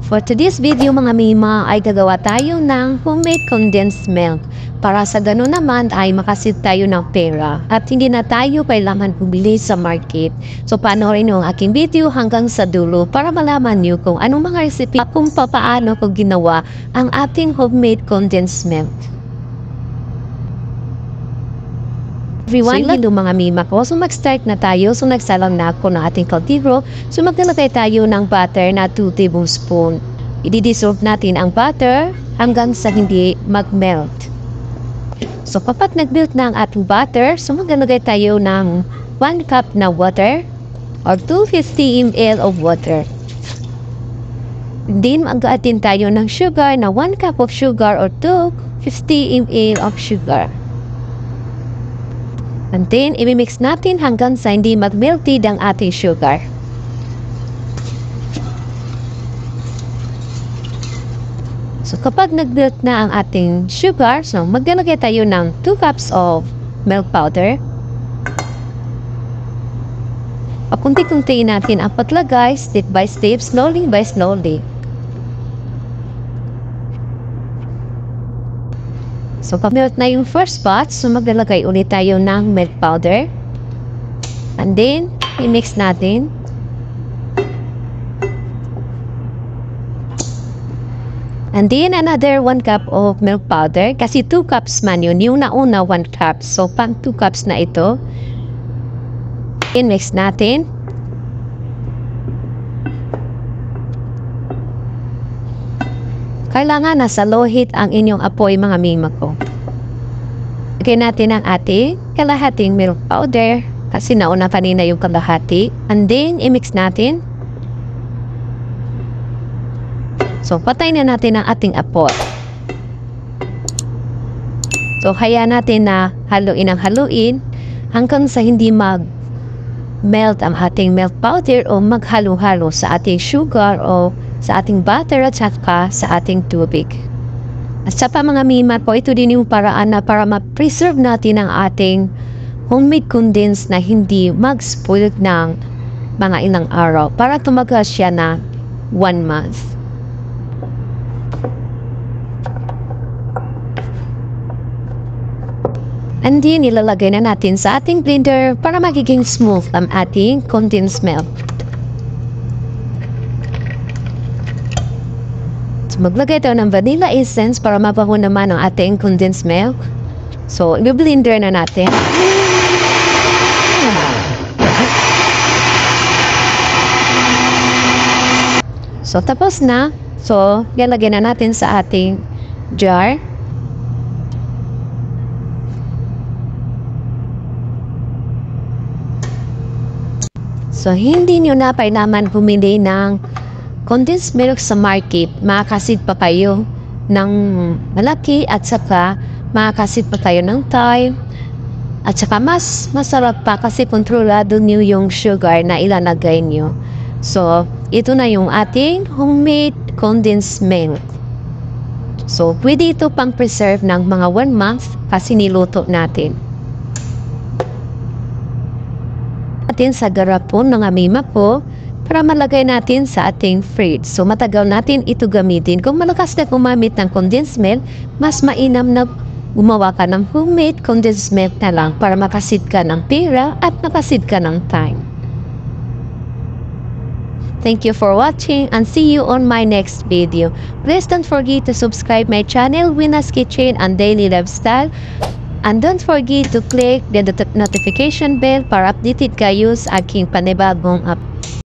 For today's video mga mima ay gagawa tayo ng homemade condensed milk. Para sa ganun naman ay makasit tayo ng pera at hindi na tayo kailangan bumili sa market. So panoorin nyo ang aking video hanggang sa dulo para malaman nyo kung anong mga recipe at kung paano ko ginawa ang ating homemade condensed milk. Everyone, hello mga mima ko. So mag-start na tayo. So nagsalang na ako ng ating kaltiro. So maglalagay tayo ng butter na 2 tablespoon. I-dissolve natin ang butter hanggang sa hindi mag-melt. So kapag nag-melt na ang ating butter, so maglalagay tayo ng 1 cup na water or 250 ml of water. Then mag-add tayo ng sugar na 1 cup of sugar or 250 ml of sugar. And then, imimix natin hanggang sa hindi mag-melted ang ating sugar. So, kapag nag-melt na ang ating sugar, so maglalagay tayo ng 2 cups of milk powder. Pakunti-kuntiin natin ang paglagay, step by step, slowly by slowly. So, pag-melt na yung first batch, so maglalagay ulit tayo ng milk powder. And then, i-mix natin. And then, another 1 cup of milk powder. Kasi 2 cups man yun. Yung nauna, 1 cup. So, pang 2 cups na ito. I-mix natin. Kailangan nasa low heat ang inyong apoy mga mima ko. Lagyan natin ang ating kalahating milk powder kasi nauna kanina yung kalahati. And then, i-mix natin. So, patay na natin ang ating apoy. So, hayaan natin na haluin ang haluin hanggang sa hindi mag-melt ang ating milk powder o maghalo-halo sa ating sugar o sa ating butter at saka sa ating tubig. At sa pa mga mima ko, ito din yung paraan na para ma-preserve natin ang ating homemade condensed na hindi mag-spoil ng mga ilang araw para tumagal siya na 1 month. And then, ilalagay na natin sa ating blender para magiging smooth ang ating condensed milk. Maglagay tayo ng vanilla essence para mabaho naman ang ating condensed milk. So, i-blender na natin. So, tapos na. So, lalagyan na natin sa ating jar. So, hindi nyo na kailangan bumili ng condensed milk sa market, makakasid pa kayo ng malaki at saka makakasid pa kayo ng time at saka mas masarap pa kasi kontrolado nyo yung sugar na ilalagay nyo. So, ito na yung ating homemade condensed milk. So, pwede ito pang preserve ng mga 1 month kasi niluto natin. Atin sa garapon ng amima ko para malagay natin sa ating fridge. So, matagal natin ito gamitin. Kung malakas na gumamit ng condensed milk, mas mainam na gumawa ka ng homemade condensed milk na lang para makasid ka ng pera at makasid ka ng time. Thank you for watching and see you on my next video. Please don't forget to subscribe my channel, Wina's Kitchen and Daily Lifestyle. And don't forget to click the notification bell para updated kayo sa aking panibagong update.